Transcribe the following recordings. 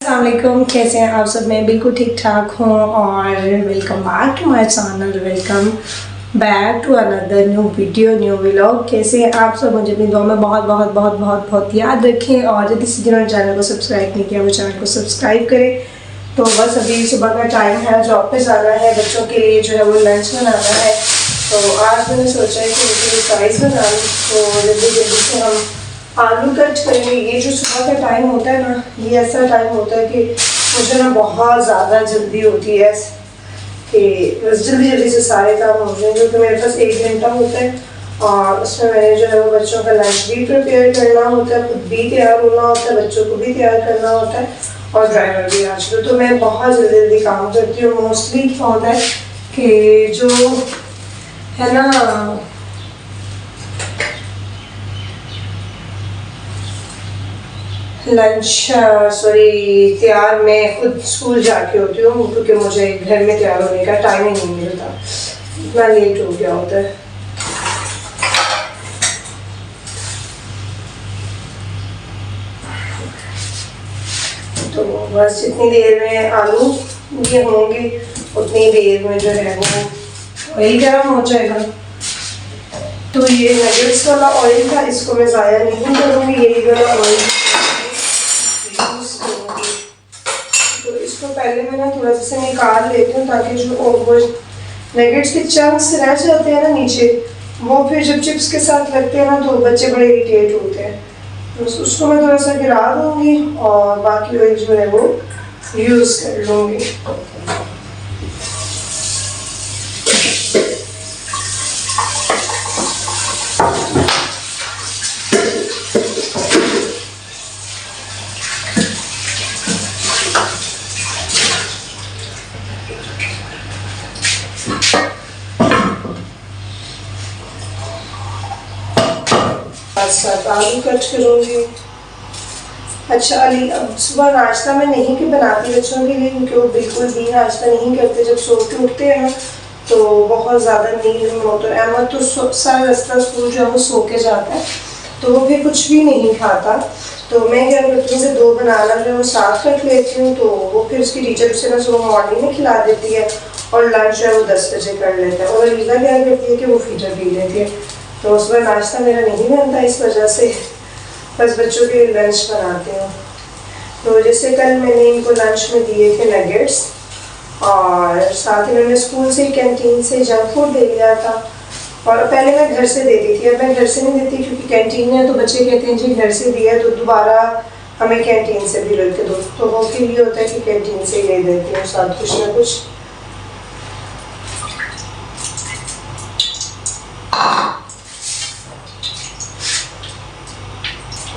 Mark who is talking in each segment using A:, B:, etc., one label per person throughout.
A: अस्सलामुअलैकुम, कैसे हैं आप सब। मैं बिल्कुल ठीक ठाक हूँ और welcome back to my channel. Welcome back to another new video, new vlog. कैसे हैं आप सब। मुझे अपनी दुआ में बहुत बहुत बहुत बहुत बहुत याद रखें और यदि किसी जिन्होंने चैनल को सब्सक्राइब नहीं किया वो चैनल को सब्सक्राइब करें। तो बस अभी सुबह का टाइम है, जॉब पे जाना है, बच्चों के लिए जो है वो लंच बनाना है। तो आज मैंने सोचा है कि मुझे फ्राइज़ बना लूँ, तो जल्दी जल्दी से हम आलू कट करेंगे। ये जो सुबह का टाइम होता है ना, ये ऐसा टाइम होता है कि मुझे ना बहुत ज़्यादा जल्दी होती है कि बस जल्दी जल्दी से सारे काम हो जाए, क्योंकि मेरे पास 1 घंटा होता है और उसमें मैंने जो है वो बच्चों का लंच भी प्रिपेयर करना होता है, खुद भी तैयार होना होता है, बच्चों को भी तैयार करना होता है और ड्राइवर भी आजकल। तो मैं बहुत जल्दी जल्दी काम करती हूँ। मोस्टली क्या होता है कि जो है ना लंच तैयार मैं खुद स्कूल जाके होती हूँ, क्योंकि मुझे घर में तैयार होने का टाइम ही नहीं मिलता, इतना लेट हो गया होता है। तो बस जितनी देर में आलू ये होंगे उतनी देर में जो है वो ऑयल गर्म हो जाएगा। तो ये नगेट्स वाला ऑयल था, इसको मैं ज़ाया नहीं करूँगी, यही वाला ऑयल तो इसको पहले मैं ना थोड़ा सा निकाल लेती हूँ, ताकि जो वो नगेट्स के चंक्स रह जाते हैं ना नीचे, वो फिर जब चिप्स के साथ लगते हैं ना तो बच्चे बड़े इरिटेट होते हैं। तो उसको मैं थोड़ा सा गिरा दूँगी और बाकी ऑयल जो है वो यूज़ कर लूँगी। साथ आलू कट करूँगी। अच्छा अली, अब सुबह नाश्ता मैं नहीं कि बनाती बच्चों के लिए, क्योंकि वो बिल्कुल भी नाश्ता नहीं करते। जब सो के उठते हैं ना तो बहुत ज़्यादा नींद में होता है। अहमद तो सारा रास्ता स्कूल जो है वो सो के जाता है, तो वो फिर कुछ भी नहीं खाता। तो मैं क्या करती हूँ कि 2 बनाना जो है वो साथ रख लेती हूँ, तो वो फिर उसकी टीचर उसे ना सुबह मॉर्निंग में खिला देती है और लंच जो है वो 10 बजे कर लेता है। और अलीज़ा क्या करती है कि वो फीटर पी लेती है। तो उस पर नाश्ता मेरा नहीं बनता, इस वजह से बस बच्चों के लिए लंच बनाती हूँ। तो जैसे कल मैंने इनको लंच में दिए थे नगेट्स और साथ ही मैंने स्कूल से कैंटीन से जंक फूड दे लिया था। और पहले मैं घर से देती थी, अब मैं घर से नहीं देती, क्योंकि कैंटीन है तो बच्चे कहते हैं जी घर से दिया तो दोबारा हमें कैंटीन से भी लेके दो। तो वो फिर ये होता है कि कैंटीन से ही ले देती हूँ साथ कुछ ना कुछ।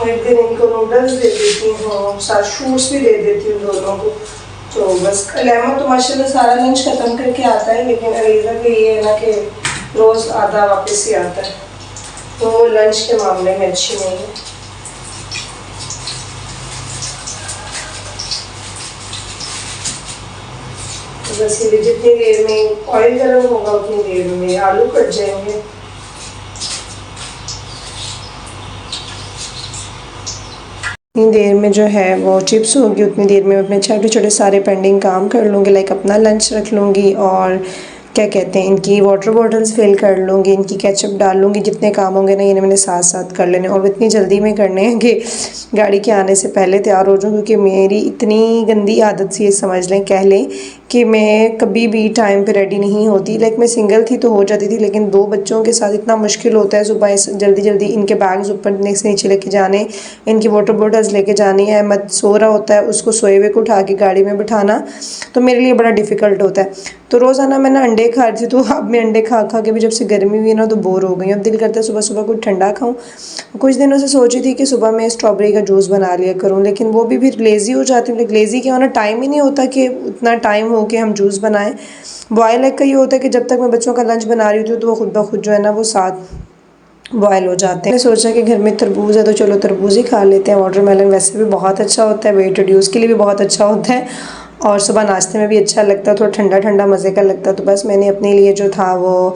A: और एक दिन इनको नूडल्स दे देती हूँ, साथ फ्रूट्स भी दे देती हूँ दोनों को। तो बस अहमद तो माशाल्लाह सारा लंच ख़त्म करके आता है, लेकिन अलीज़ा के ये है ना कि रोज़ आधा वापस ही आता है, तो वो लंच के मामले में अच्छी नहीं है। तो बस ये जितनी देर में ऑयल गर्म होगा उतनी देर में आलू कट जाएंगे। इतनी देर में जो है वो चिप्स होगी, उतनी देर में अपने छोटे छोटे सारे पेंडिंग काम कर लूँगी। लाइक अपना लंच रख लूँगी और क्या कहते हैं इनकी वाटर बॉटल्स फिल कर लूँगी, इनकी केचप डाल लूँगी। जितने काम होंगे ना इन्हें मैंने साथ साथ कर लेने, और इतनी जल्दी में करने हैं कि गाड़ी के आने से पहले तैयार हो जाऊँ। क्योंकि मेरी इतनी गंदी आदत सी समझ लें, कह लें कि मैं कभी भी टाइम पे रेडी नहीं होती। लाइक मैं सिंगल थी तो हो जाती थी, लेकिन 2 बच्चों के साथ इतना मुश्किल होता है। सुबह जल्दी जल्दी इनके बैग्स ऊपर से नीचे लेके जाने, इनकी वाटर बॉटल्स लेके जानी है। अहमद सो रहा होता है, उसको सोए हुए को उठा के गाड़ी में बिठाना तो मेरे लिए बड़ा डिफ़िकल्ट होता है। तो रोज़ाना मैं ना अंडे खा रही थी, तो अब मैं अंडे खा खा के भी जब से गर्मी हुई है ना तो बोर हो गई। अब दिल करता है सुबह सुबह कुछ ठंडा खाऊं। कुछ दिनों से सोची थी कि सुबह मैं स्ट्रॉबेरी का जूस बना लिया करूं, लेकिन वो भी फिर लेज़ी हो जाती हूँ। लेकिन लेज़ी क्या होना, टाइम ही नहीं होता कि उतना टाइम हो कि हम जूस बनाएं। बॉयल एग का ये होता है कि जब तक मैं बच्चों का लंच बना रही होती हूँ तो वो खुद ब खुद जो है ना वो साथ बॉयल हो जाते हैं। मैंने सोचा कि घर में तरबूज है तो चलो तरबूज ही खा लेते हैं। वाटरमेलन वैसे भी बहुत अच्छा होता है, वेट रिड्यूस के लिए भी बहुत अच्छा होता है और सुबह नाश्ते में भी अच्छा लगता है, थोड़ा ठंडा ठंडा मज़े का लगता है। तो बस मैंने अपने लिए जो था वो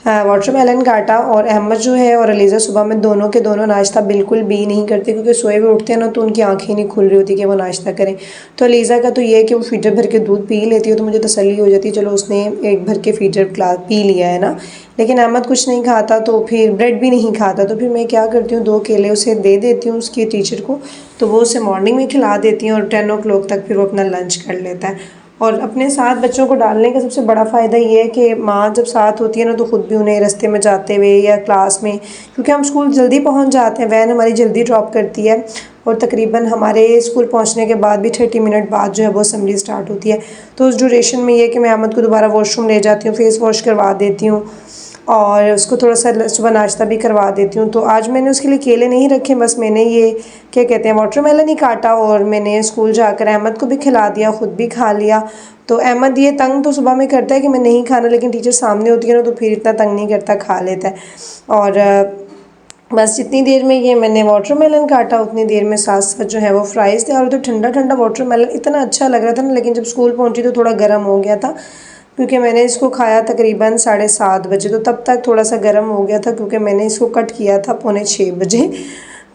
A: वाटरमेलन काटा। और अहमद जो है और अलीज़ा सुबह में दोनों के दोनों नाश्ता बिल्कुल भी नहीं करते, क्योंकि सोए हुए उठते हैं ना तो उनकी आंखें नहीं खुल रही होती कि वो नाश्ता करें। तो अलीज़ा का तो ये है कि वो फीटर भर के दूध पी लेती है, तो मुझे तसल्ली हो जाती है चलो उसने एक भर के फीटर ग्लास पी लिया है ना। लेकिन अहमद कुछ नहीं खाता, तो फिर ब्रेड भी नहीं खाता, तो फिर मैं क्या करती हूँ 2 केले उसे दे देती हूँ उसकी टीचर को, तो वो उसे मॉर्निंग में खिला देती हैं और 10 ओ क्लॉक तक फिर वो अपना लंच कर लेता है। और अपने साथ बच्चों को डालने का सबसे बड़ा फ़ायदा ये है कि माँ जब साथ होती है ना तो ख़ुद भी उन्हें रास्ते में जाते हुए या क्लास में, क्योंकि हम स्कूल जल्दी पहुँच जाते हैं, वैन हमारी जल्दी ड्रॉप करती है और तकरीबन हमारे स्कूल पहुँचने के बाद भी 30 मिनट बाद जो है वो असेंबली स्टार्ट होती है। तो उस ड्यूरेशन में ये कि मैं अहमद को दोबारा वॉशरूम ले जाती हूँ, फेस वॉश करवा देती हूँ और उसको थोड़ा सा सुबह नाश्ता भी करवा देती हूँ। तो आज मैंने उसके लिए केले नहीं रखे, बस मैंने ये क्या कहते हैं वाटरमेलन ही काटा और मैंने स्कूल जाकर अहमद को भी खिला दिया, ख़ुद भी खा लिया। तो अहमद ये तंग तो सुबह में करता है कि मैं नहीं खाना, लेकिन टीचर सामने होती है ना तो फिर इतना तंग नहीं करता, खा लेता है। और बस जितनी देर में ये मैंने वाटरमेलन काटा उतनी देर में साथ साथ जो है वो फ्राइज़ थे। और तो ठंडा ठंडा वाटरमेलन इतना अच्छा लग रहा था ना, लेकिन जब स्कूल पहुँची तो थोड़ा गर्म हो गया था, क्योंकि मैंने इसको खाया तकरीबन 7:30 बजे, तो तब तक थोड़ा सा गर्म हो गया था क्योंकि मैंने इसको कट किया था 5:45 बजे।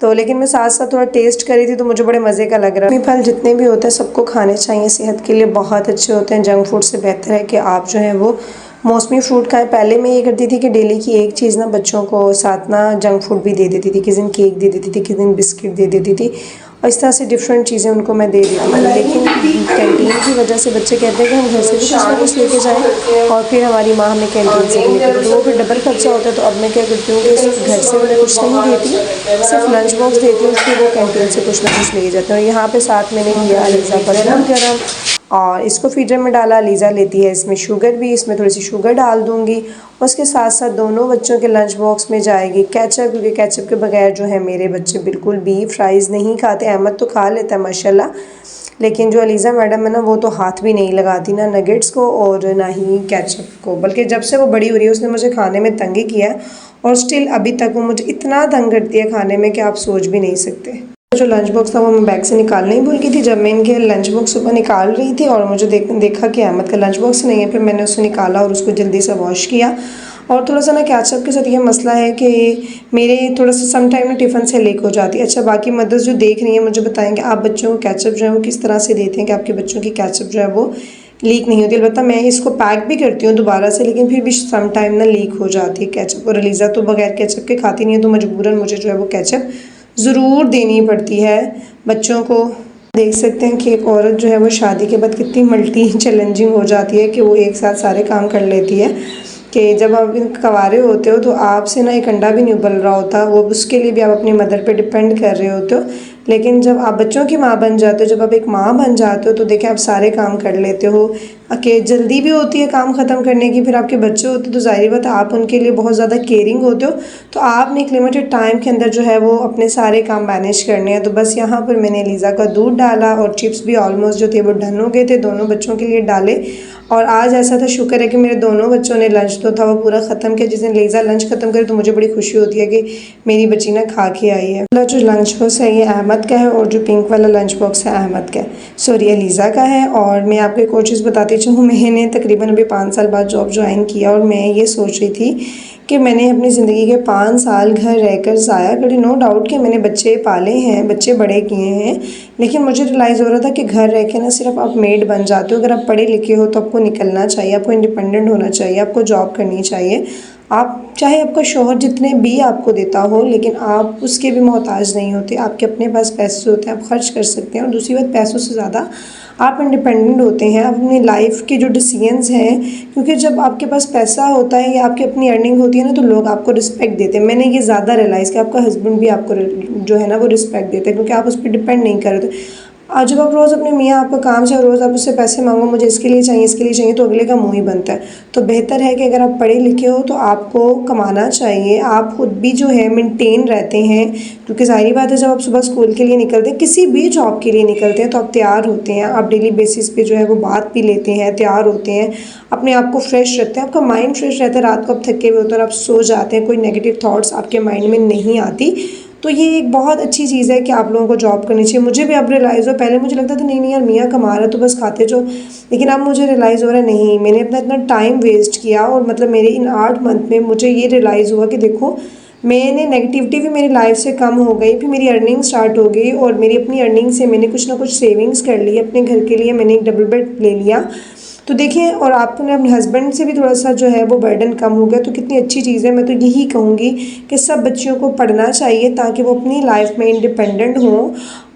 A: तो लेकिन मैं साथ साथ थोड़ा टेस्ट करी थी तो मुझे बड़े मज़े का लग रहा है। फल जितने भी होते हैं सबको खाने चाहिए, सेहत के लिए बहुत अच्छे होते हैं। जंक फूड से बेहतर है कि आप जो है वो मौसमी फ्रूट खाएं। पहले मैं ये करती थी कि डेली की एक चीज़ ना बच्चों को साथ ना जंक फूड भी दे देती थी, किसी दिन केक दे देती थी, किसी दिन बिस्किट दे देती थी, और इस तरह से डिफरेंट चीज़ें उनको मैं दे देती थी। लेकिन कैंटीन की वजह से बच्चे कहते हैं कि हम घर से भी कुछ ना कुछ लेके जाएँ और फिर हमारी माँ हमें कैंटीन से भी लेकर, तो वो फिर डबल खर्चा होता है। तो अब मैं क्या करती हूँ कि सिर्फ घर से उन्हें कुछ नहीं देती, सिर्फ लंच बॉक्स देती हूँ, फिर वो कैंटीन से कुछ ना कुछ ले जाते हैं। और यहाँ पे साथ मैंने लिया अलीज़ा का दूध गर्म और इसको फीडर में डाला। अलीज़ा लेती है इसमें शुगर भी, इसमें थोड़ी सी शुगर डाल दूँगी। उसके साथ साथ दोनों बच्चों के लंच बॉक्स में जाएगी केचप, क्योंकि केचप के बगैर जो है मेरे बच्चे बिल्कुल भी फ्राइज़ नहीं खाते। अहमद तो खा लेता है माशाल्लाह, लेकिन जो अलीज़ा मैडम है ना वो तो हाथ भी नहीं लगाती ना नगेट्स को और ना ही केचप को, बल्कि जब से वो बड़ी हो रही है उसने मुझे खाने में तंग ही किया है और स्टिल अभी तक वो मुझे इतना तंग करती है खाने में कि आप सोच भी नहीं सकते। जो लंच बॉक्स था वो मैं बैग से निकालने ही भूल गई थी। जब मैं इनके लंच बॉक्स सुबह निकाल रही थी और मुझे देखा कि अहमद का लंच बॉक्स नहीं है, फिर मैंने उसे निकाला और उसको जल्दी से वॉश किया। और थोड़ा सा ना केचप के साथ ये मसला है कि मेरे थोड़ा सा सम टाइम ना टिफ़िन से लीक हो जाती है। अच्छा, बाकी मदर्स जो देख रही हैं मुझे बताएंगे आप बच्चों को केचप जो है वो किस तरह से देते हैं कि आपके बच्चों की केचप जो है वो लीक नहीं होती। अलबत्ता मैं इसको पैक भी करती हूँ दोबारा से, लेकिन फिर भी सम टाइम ना लीक हो जाती है केचप। और अलीज़ा तो बगैर केचप के खाती नहीं है, तो मजबूरन मुझे जो है वो केचप ज़रूर देनी पड़ती है बच्चों को। देख सकते हैं कि एक औरत जो है वो शादी के बाद कितनी मल्टी चैलेंजिंग हो जाती है कि वो एक साथ सारे काम कर लेती है। कि जब आप कवारे होते हो तो आपसे ना एक अंडा भी नहीं उबल रहा होता, वो उसके लिए भी आप अपनी मदर पे डिपेंड कर रहे होते हो। लेकिन जब आप बच्चों की माँ बन जाते हो, जब आप एक माँ बन जाते हो, तो देखिए आप सारे काम कर लेते हो, कि जल्दी भी होती है काम ख़त्म करने की। फिर आपके बच्चे होते हैं तो ज़ाहिर बात है आप उनके लिए बहुत ज़्यादा केयरिंग होते हो, तो आपने एक लिमिटेड टाइम के अंदर जो है वो अपने सारे काम मैनेज करने हैं। तो बस यहाँ पर मैंने अलीज़ा का दूध डाला और चिप्स भी ऑलमोस्ट जो थे वो डन हो गए थे, दोनों बच्चों के लिए डाले। और आज ऐसा था, शुक्र है कि मेरे दोनों बच्चों ने लंच तो था वो पूरा ख़त्म किया। जिस दिन अलीज़ा लंच ख़त्म करे तो मुझे बड़ी खुशी होती है कि मेरी बच्ची ना खा के आई है। जो लंच बॉक्स है ये अहमद का है और जो पिंक वाला लंच बॉक्स है अहमद का है, सॉरी अलीज़ा का है। और मैं आपको एक और चीज़ बताती चलूँ, मैंने तकरीबन अभी 5 साल बाद जॉब ज्वाइन किया और मैं ये सोच रही थी कि मैंने अपनी ज़िंदगी के 5 साल घर रहकर ज़ाया करी। नो डाउट कि मैंने बच्चे पाले हैं, बच्चे बड़े किए हैं, लेकिन मुझे रियलाइज़ हो रहा था कि घर रह के ना सिर्फ आप मेड बन जाते हो। अगर आप पढ़े लिखे हो तो आपको निकलना चाहिए, आपको इंडिपेंडेंट होना चाहिए, आपको जॉब करनी चाहिए। आप चाहे आपका शौहर जितने भी आपको देता हो, लेकिन आप उसके भी मोहताज नहीं होते। आपके अपने पास पैसे होते हैं, आप खर्च कर सकते हैं। और दूसरी बात, पैसों से ज़्यादा आप इंडिपेंडेंट होते हैं। आप अपनी लाइफ के जो डिसीजंस हैं, क्योंकि जब आपके पास पैसा होता है या आपकी अपनी अर्निंग होती है ना तो लोग आपको रिस्पेक्ट देते हैं। मैंने ये ज़्यादा रियलाइज़ किया, आपका हस्बैंड भी आपको जो है ना वो रिस्पेक्ट देते हैं, क्योंकि आप उस पर डिपेंड नहीं कर रहे। आज जब आप रोज़ अपने मियाँ आपका काम से रोज़ आप उससे पैसे मांगो, मुझे इसके लिए चाहिए, इसके लिए चाहिए, तो अगले का मुँह ही बनता है। तो बेहतर है कि अगर आप पढ़े लिखे हो तो आपको कमाना चाहिए, आप खुद भी जो है मेंटेन रहते हैं। क्योंकि ज़ाहिर बात है जब आप सुबह स्कूल के लिए निकलते हैं, किसी भी जॉब के लिए निकलते हैं, तो आप तैयार होते हैं, आप डेली बेसिस पे जो है वो बात भी लेते हैं, तैयार होते हैं, अपने आप को फ्रेश रखते हैं, आपका माइंड फ्रेश रहता है। रात को आप थके हुए होते हैं और आप सो जाते हैं, कोई नेगेटिव थाट्स आपके माइंड में नहीं आती। तो ये एक बहुत अच्छी चीज़ है कि आप लोगों को जॉब करनी चाहिए। मुझे भी अब रियलाइज़ हुआ, पहले मुझे लगता था नहीं नहीं यार मियाँ कमा रहा है तो बस खाते जाओ, लेकिन अब मुझे रियलाइज़ हो रहा है नहीं, मैंने अपना इतना टाइम वेस्ट किया और मतलब मेरे इन 8 मंथ में मुझे ये रियलाइज़ हुआ कि देखो मैंने नेगेटिविटी भी मेरी लाइफ से कम हो गई, फिर मेरी अर्निंग स्टार्ट हो गई और मेरी अपनी अर्निंग से मैंने कुछ ना कुछ सेविंग्स कर ली। अपने घर के लिए मैंने एक डबल बेड ले लिया। तो देखिए, और आपने अपने हस्बैंड से भी थोड़ा सा जो है वो बर्डन कम हो गया, तो कितनी अच्छी चीज़ है। मैं तो यही कहूँगी कि सब बच्चियों को पढ़ना चाहिए ताकि वो अपनी लाइफ में इंडिपेंडेंट हों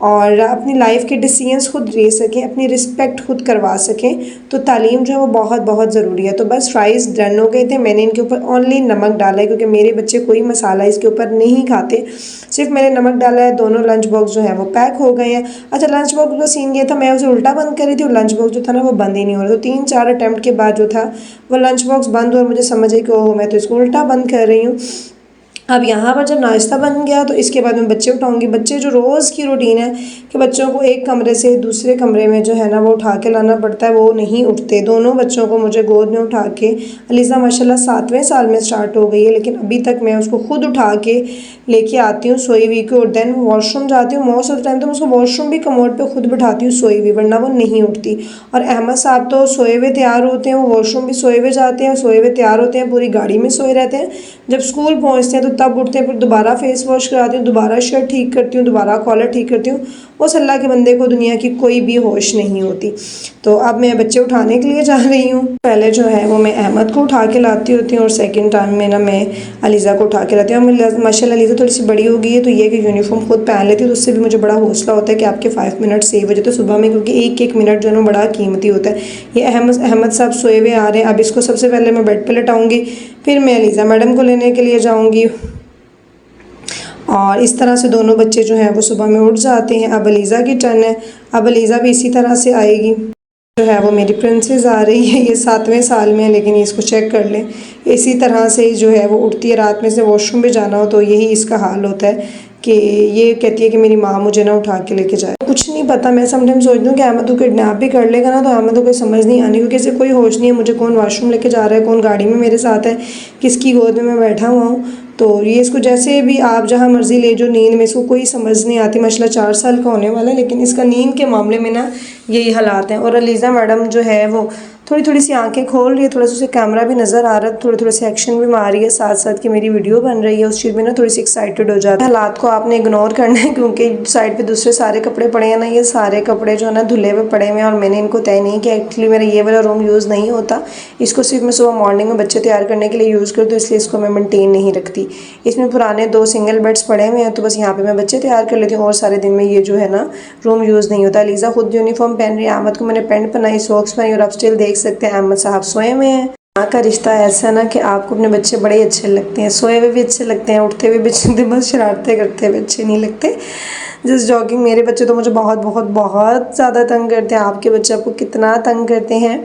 A: और अपनी लाइफ के डिसीजंस खुद ले सकें, अपनी रिस्पेक्ट खुद करवा सकें। तो तालीम जो है वो बहुत बहुत ज़रूरी है। तो बस फ्राइज़ डन हो गए थे, मैंने इनके ऊपर ओनली नमक डाला है क्योंकि मेरे बच्चे कोई मसाला इसके ऊपर नहीं खाते, सिर्फ मैंने नमक डाला है। दोनों लंच बॉक्स जो है वो पैक हो गए हैं। अच्छा, लंच बॉक्स का सीन ये था, मैं उसे उल्टा बंद कर रही थी और लंच बॉक्स जो था ना वो बंद ही नहीं हो रहा। तो 3-4 अटैम्प्ट के बाद जो था वो लंच बॉक्स बंद हुआ और मुझे समझ आई कि ओह मैं तो इसको उल्टा बंद कर रही हूँ। अब यहाँ पर जब नाश्ता बन गया तो इसके बाद मैं बच्चे उठाऊंगी। बच्चे जो रोज़ की रूटीन है कि बच्चों को एक कमरे से दूसरे कमरे में जो है ना वो उठा के लाना पड़ता है, वो नहीं उठते। दोनों बच्चों को मुझे गोद में उठा के, अलीज़ा माशाल्लाह 7वें साल में स्टार्ट हो गई है, लेकिन अभी तक मैं उसको खुद उठा के लेके आती हूँ सोई हुई को, और देन वॉशरूम जाती हूँ। मोस्ट ऑफ द टाइम तो मैं उसको वॉशरूम भी कमोड पे खुद बिठाती हूँ सोई हुई, वरना वो नहीं उठती। और अहमद साहब तो सोए हुए तैयार होते हैं, वो वॉशरूम भी सोए हुए जाते हैं, सोए हुए तैयार होते हैं, पूरी गाड़ी में सोए रहते हैं। जब स्कूल पहुँचते हैं तो तब उठते हैं, फिर दोबारा फेस वॉश कराती हूँ, दोबारा शर्ट ठीक करती हूँ, दोबारा कॉलर ठीक करती हूँ। उस अल्लाह के बंदे को दुनिया की कोई भी होश नहीं होती। तो अब मैं बच्चे उठाने के लिए जा रही हूँ। पहले जो है वो मैं अहमद को उठा के लाती होती हूँ और सेकंड टाइम में ना मैं अलीज़ा को उठा के लाती हूँ। माशाल्लाह अलीज़ा थोड़ी सी बड़ी हो गई है तो ये कि यूनिफॉर्म खुद पहन लेती है, तो उससे भी मुझे बड़ा हौसला होता है कि आपके 5 मिनट सेव हो जाते हैं सुबह में, क्योंकि एक एक मिनट जो है ना बड़ा कीमती होता है। ये अहमद साहब सोए हुए आ रहे हैं। अब इसको सबसे पहले मैं बेड पर लेटाऊँगी, फिर मैं अलीज़ा मैडम को लेने के लिए जाऊँगी और इस तरह से दोनों बच्चे जो हैं वो सुबह में उठ जाते हैं। अब अलीज़ा की टर्न है। अब अलीज़ा भी इसी तरह से आएगी। जो है वो मेरी प्रिंसेस आ रही है, ये 7वें साल में है, लेकिन इसको चेक कर लें इसी तरह से जो है वो उठती है। रात में से वॉशरूम भी जाना हो तो यही इसका हाल होता है कि ये कहती है कि मेरी माँ मुझे ना उठा के लेके जाए। कुछ नहीं पता, मैं समटाइम सोचती हूँ कि अहमद को किडनैप भी कर लेगा ना तो अहमद को कोई समझ नहीं आनी, क्योंकि इसे कोई होश नहीं है मुझे कौन वॉशरूम लेके जा रहा है, कौन गाड़ी में मेरे साथ है, किसकी गोद में मैं बैठा हुआ हूँ। तो ये इसको जैसे भी आप जहाँ मर्ज़ी ले जो, नींद में इसको कोई समझ नहीं आती। माशाल्लाह 4 साल का होने वाला है, लेकिन इसका नींद के मामले में ना यही हालात हैं। और अलीज़ा मैडम जो है वो थोड़ी थोड़ी सी आंखें खोल रही है, थोड़ा सा उसे कैमरा भी नज़र आ रहा है, थोड़े थोड़े से एक्शन भी मार रही है, साथ साथ कि मेरी वीडियो बन रही है, उस चीज़ में ना थोड़ी सी एक्साइटेड हो जाती है। हालात को आपने इग्नोर करना है क्योंकि साइड पे दूसरे सारे कपड़े पड़े हैं ना, ये सारे कपड़े जो है ना धुले हुए पड़े हुए हैं और मैंने इनको तय नहीं किया। एक्चुअली मेरा ये वाला रूम यूज़ नहीं होता, इसको सिर्फ मैं सुबह मॉर्निंग में बच्चे तैयार करने के लिए यूज़ करती हूँ, इसलिए इसको मैं मेनटेन नहीं रखती। इसमें पुराने 2 सिंगल बेड्स पड़े हुए हैं तो बस यहाँ पे मैं बच्चे तैयार कर लेती हूँ और सारे दिन में ये जो है ना रूम यूज़ नहीं होता। अलीज़ा खुद यूनिफॉर्म पहन रही है, अहमद को मैंने पैंट पहनाई, सॉक्स पहनी और आप स्टिल देख सकते हैं अहमद साहब सोए में हैं। माँ का रिश्ता ऐसा ना कि आपको अपने बच्चे बड़े अच्छे लगते हैं, सोए हुए भी अच्छे लगते हैं, उठते हुए भी अच्छे लगते हैं, बस शरारतें करते हुए अच्छे नहीं लगते। Just jogging. मेरे बच्चे तो मुझे बहुत बहुत बहुत ज़्यादा तंग करते हैं। आपके बच्चे आपको कितना तंग करते हैं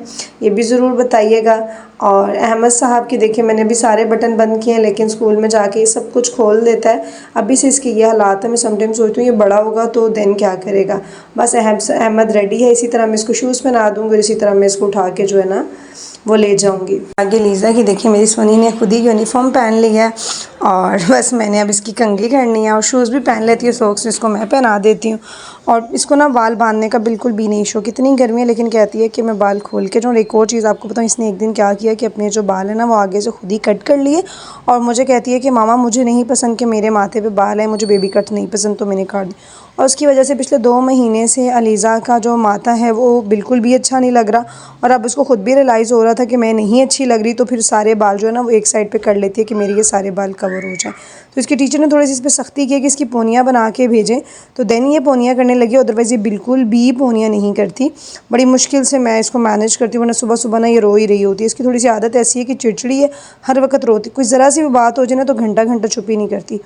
A: ये भी ज़रूर बताइएगा। और अहमद साहब की देखिए मैंने भी सारे बटन बंद किए हैं, लेकिन स्कूल में जाके सब कुछ खोल देता है। अभी से इसके ये हालात है, मैं समटाइम सोचती हूँ ये बड़ा होगा तो देन क्या करेगा। बस अहमद रेडी है, इसी तरह मैं इसको शूज़ पहना दूँगी और इसी तरह मैं इसको उठा के जो है ना वो ले जाऊंगी। आगे लीज़ा की देखिए मेरी सोनी ने खुद ही यूनिफॉर्म पहन लिया है और बस मैंने अब इसकी कंघी करनी है और शूज़ भी पहन लेती है, सॉक्स इसको मैं पहना देती हूँ। और इसको ना बाल बांधने का बिल्कुल भी नहीं शौक, कितनी गर्मी है लेकिन कहती है कि मैं बाल खोल के जाऊँ। एक और चीज़ आपको बताऊँ, इसने एक दिन क्या किया कि अपने जो बाल है ना वो आगे से खुद ही कट कर लिए और मुझे कहती है कि मामा मुझे नहीं पसंद कि मेरे माथे पे बाल है, मुझे बेबी कट नहीं पसंद, तो मैंने काट दी। और उसकी वजह से पिछले 2 महीने से अलीज़ा का जो माथा है वो बिल्कुल भी अच्छा नहीं लग रहा और अब उसको खुद भी रियलाइज़ हो रहा था कि मैं नहीं अच्छी लग रही, तो फिर सारे बाल जो है ना वो एक साइड पे कर लेती है कि मेरे ये सारे बाल कवर हो जाए। तो इसके टीचर ने थोड़ी सी इस पर सख्ती की कि इसकी पोनियाँ बना के भेजें, तो देन ये पोनियाँ करने लगी, अदरवाइज़ ये बिल्कुल भी पोनियाँ नहीं करती। बड़ी मुश्किल से मैं इसको मैनेज करती हूँ, वरना सुबह सुबह ना ये रो ही रही होती है। इसकी थोड़ी सी आदत ऐसी है कि चिड़चिड़ी है, हर वक्त रोती, कोई ज़रा सी भी बात हो जाए ना तो घंटा घंटा चुप ही नहीं करती।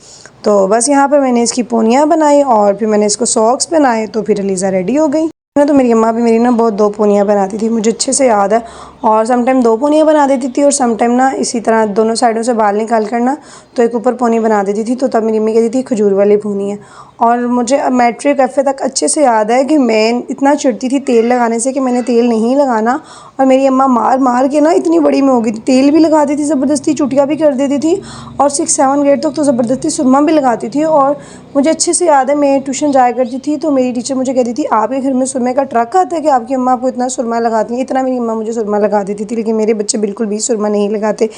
A: तो बस यहाँ पर मैंने इसकी पोनियाँ बनाई और फिर मैंने इसको सॉक्स पहनाए, तो फिर अलीज़ा रेडी हो गई। तो मेरी अम्मा भी मेरी ना बहुत 2 पोनियाँ बनाती थी, मुझे अच्छे से याद है। और सम टाइम 2 पोनियाँ बना देती थी और सम टाइम ना इसी तरह दोनों साइडों से बाल निकाल कर ना तो एक ऊपर पोनी बना देती थी। तो तब मेरी मम्मी कहती थी खजूर वाली पोनी है। और मुझे अब मैट्रिक एफ़ए तक अच्छे से याद है कि मैं इतना चिढ़ती थी तेल लगाने से कि मैंने तेल नहीं लगाना, और मेरी अम्मा मार मार के ना इतनी बड़ी मैं हो गई थी, तेल भी लगा देती थी ज़बरदस्ती, चुटिया भी कर देती थी और 6-7 ग्रेड तक तो ज़बरदस्ती सुरमा भी लगाती थी। और मुझे अच्छे से याद है मैं ट्यूशन जाया करती थी तो मेरी टीचर मुझे कहती थी आपके घर में सुरमे का ट्रक आता है कि आपकी अम्मा आपको इतना सुरमा लगाती हैं। इतना मेरी अम्मा मुझे सुरमा लगा देती थी, लेकिन मेरे बच्चे बिल्कुल भी सुरमा नहीं लगाते।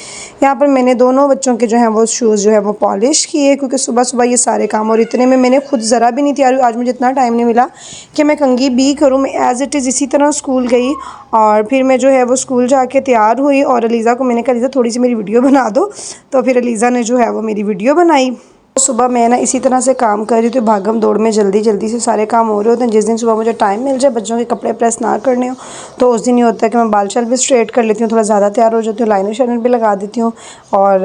A: यहाँ पर मैंने दोनों बच्चों के जो है वो शूज़ जो है वो पॉलिश किए, क्योंकि सुबह सुबह ये सारे काम, और इतने में मैंने खुद ज़रा भी नहीं तैयार हुई। आज मुझे इतना टाइम नहीं मिला कि मैं कंघी भी करूँ। मैं एज़ इट इज़ इसी तरह स्कूल गई और फिर मैं जो है वो स्कूल जाके तैयार हुई और अलीज़ा को मैंने कहा अलीज़ा थोड़ी सी मेरी वीडियो बना दो, तो फिर अलीज़ा ने जो है वो मेरी वीडियो बनाई। सुबह मैं ना इसी तरह से काम कर रही थी, भागम दौड़ में जल्दी जल्दी से सारे काम हो रहे होते हैं। जिस दिन सुबह मुझे टाइम मिल जाए बच्चों के कपड़े प्रेस ना करने हो तो उस दिन ये होता है कि मैं बाल शाल भी स्ट्रेट कर लेती हूँ, थोड़ा ज़्यादा तैयार हो जाती हूँ, लाइनर शाइनर भी लगा देती हूँ। और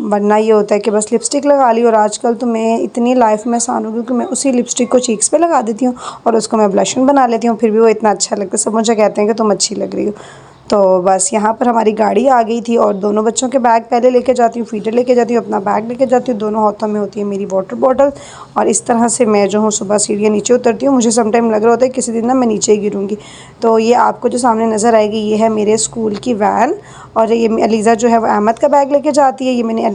A: वरना ये होता है कि बस लिपस्टिक लगा ली। और आजकल तो मैं इतनी लाइफ में आसान हो गई कि मैं उसी लिपस्टिक को चीक्स पे लगा देती हूँ और उसको मैं ब्लशन बना लेती हूँ, फिर भी वो इतना अच्छा लगता है। सब मुझे कहते हैं कि तुम अच्छी लग रही हो। तो बस यहाँ पर हमारी गाड़ी आ गई थी और दोनों बच्चों के बैग पहले लेके जाती हूँ, फीडर लेके जाती हूँ, अपना बैग लेके जाती हूँ, दोनों हाथों में होती है मेरी वाटर बॉटल। और इस तरह से मैं जो हूँ सुबह सीढ़ियाँ नीचे उतरती हूँ। मुझे सम टाइम लग रहा होता है किसी दिन ना मैं नीचे ही गिरूँगी। तो ये आपको जो सामने नज़र आएगी ये है मेरे स्कूल की वैन, और ये अलीज़ा जो है वो अहमद का बैग लेके जाती है। ये मैंने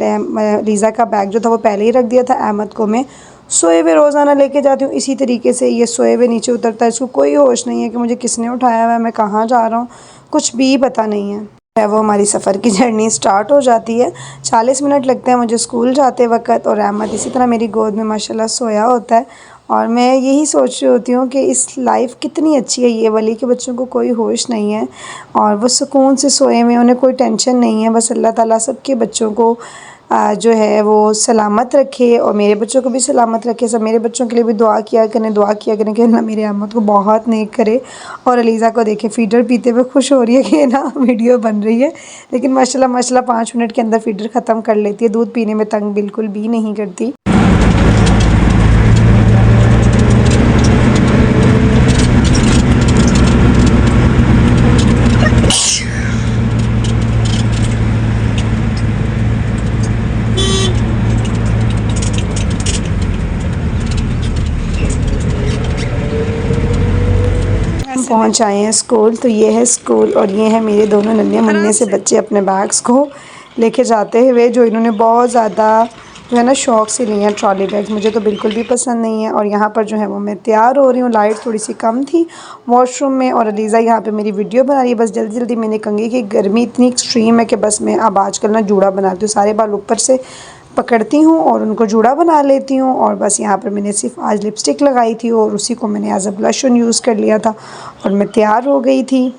A: अलीज़ा का बैग जो था वो पहले ही रख दिया था, अहमद को मैं सोए हुए रोज़ाना लेके जाती हूँ। इसी तरीके से ये सोए हुए नीचे उतरता है, इसको कोई होश नहीं है कि मुझे किसने उठाया हुआ है, मैं कहाँ जा रहा हूँ, कुछ भी पता नहीं है। वो हमारी सफ़र की जर्नी स्टार्ट हो जाती है। 40 मिनट लगते हैं मुझे स्कूल जाते वक्त, और अहमद इसी तरह मेरी गोद में माशाल्लाह सोया होता है। और मैं यही सोच रही होती हूँ कि इस लाइफ कितनी अच्छी है ये वाली, कि बच्चों को कोई होश नहीं है और वो सुकून से सोए हुए, उन्हें कोई टेंशन नहीं है। बस अल्लाह ताला सबके बच्चों को जो है वो सलामत रखे और मेरे बच्चों को भी सलामत रखे। सब मेरे बच्चों के लिए भी दुआ किया करें कि अल्लाह मेरे अहमद को बहुत नेक करे। और अलीज़ा को देखे फ़ीडर पीते हुए खुश हो रही है कि ना वीडियो बन रही है, लेकिन माशाल्लाह माशाल्लाह 5 मिनट के अंदर फ़ीडर ख़त्म कर लेती है। दूध पीने में तंग बिल्कुल भी नहीं करती। हम पहुंच आए हैं स्कूल। तो ये है स्कूल और ये है मेरे दोनों नन्हे मुन्ने से बच्चे अपने बैग्स को लेके जाते हुए, जो इन्होंने बहुत ज़्यादा जो है ना शौक़ से लिए हैं ट्रॉली बैग्स। मुझे तो बिल्कुल भी पसंद नहीं है। और यहाँ पर जो है वो मैं तैयार हो रही हूँ, लाइट थोड़ी सी कम थी वॉशरूम में, और अलीज़ा यहाँ पे मेरी वीडियो बना रही है। बस जल्दी जल्दी मैंने कंघी की, गर्मी इतनी एक्सट्रीम है कि बस मैं अब आजकल ना जूड़ा बनाती हूँ, सारे बाल ऊपर से पकड़ती हूँ और उनको जूड़ा बना लेती हूँ। और बस यहाँ पर मैंने सिर्फ आज लिपस्टिक लगाई थी और उसी को मैंने as a blush on use कर लिया था और मैं तैयार हो गई थी।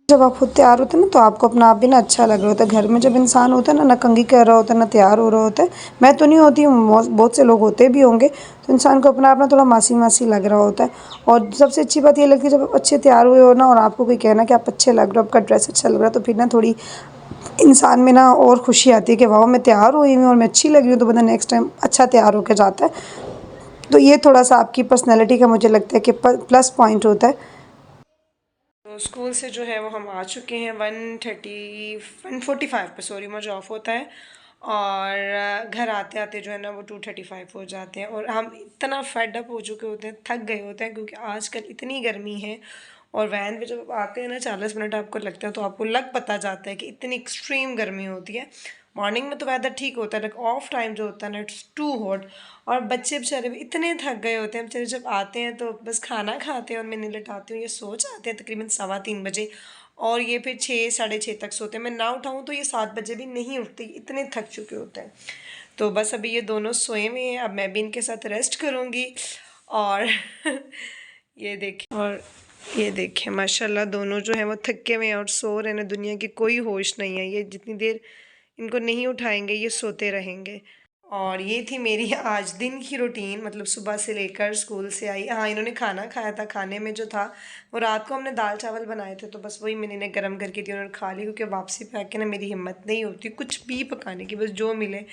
A: जब आप खुद तैयार होते हैं ना तो आपको अपना आप भी ना अच्छा लग रहा होता है। घर में जब इंसान होता है ना कंघी कर रहा होता है ना तैयार हो रहा होता है, मैं तो नहीं होती हूँ, बहुत से लोग होते भी होंगे, तो इंसान को अपना आप ना थोड़ा मासी मासी लग रहा होता है। और सबसे अच्छी बात ये लगती है जब आप अच्छे तैयार हुए हो ना और आपको कोई कहना कि आप अच्छे लग रहे हो, आपका ड्रेस अच्छा लग रहा है, तो फिर ना थोड़ी इंसान में ना और खुशी आती है कि वाह मैं तैयार हुई हूँ और मैं अच्छी लग रही हूँ, तो बंदा नेक्स्ट टाइम अच्छा तैयार होकर जाता है। तो ये थोड़ा सा आपकी पर्सनैलिटी का मुझे लगता है कि प्लस पॉइंट होता है। तो स्कूल से जो है वो हम आ चुके हैं 1:45 पे, सॉरी मुझे ऑफ होता है, और घर आते आते जो है ना वो 2:35 हो जाते हैं। और हम इतना फेड अप हो चुके होते हैं, थक गए होते हैं, क्योंकि आजकल इतनी गर्मी है। और वैन पे जब आप आते हैं ना 40 मिनट आपको लगता है तो आपको लग पता जाता है कि इतनी एक्सट्रीम गर्मी होती है। मॉर्निंग में तो वेदर ठीक होता है, लेकिन ऑफ टाइम जो होता है ना इट्स टू हॉट। और बच्चे बेचारे भी इतने थक गए होते हैं बेचारे, जब आते हैं तो बस खाना खाते हैं और मैं नीले आती हूँ, ये सो जाते हैं तकरीबन 3:15 बजे, और ये फिर 6 साढ़े 6 तक सोते हैं। मैं ना उठाऊँ तो ये 7 बजे भी नहीं उठते, इतने थक चुके होते हैं। तो बस अभी ये दोनों सोए हुए हैं, अब मैं भी इनके साथ रेस्ट करूँगी। और ये देखें माशाल्लाह दोनों जो हैं वो थके हुए हैं और सो रहे हैं, दुनिया की कोई होश नहीं है। ये जितनी देर इनको नहीं उठाएंगे ये सोते रहेंगे। और ये थी मेरी आज दिन की रूटीन, मतलब सुबह से लेकर स्कूल से आई। हाँ, इन्होंने खाना खाया था, खाने में जो था वो रात को हमने दाल चावल बनाए थे, तो बस वही मैंने इन्हें गर्म करके दी, उन्होंने खा ली, क्योंकि वापसी पे आके ना मेरी हिम्मत नहीं होती कुछ भी पकाने की, बस जो मिले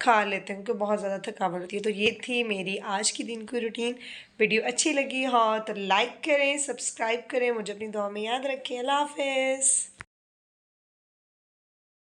A: खा लेते हैं क्योंकि बहुत ज़्यादा थकावट होती है। तो ये थी मेरी आज की दिन की रूटीन। वीडियो अच्छी लगी हो तो लाइक करें, सब्सक्राइब करें, मुझे अपनी दुआ में याद रखें। अल्लाह हाफ़िज़।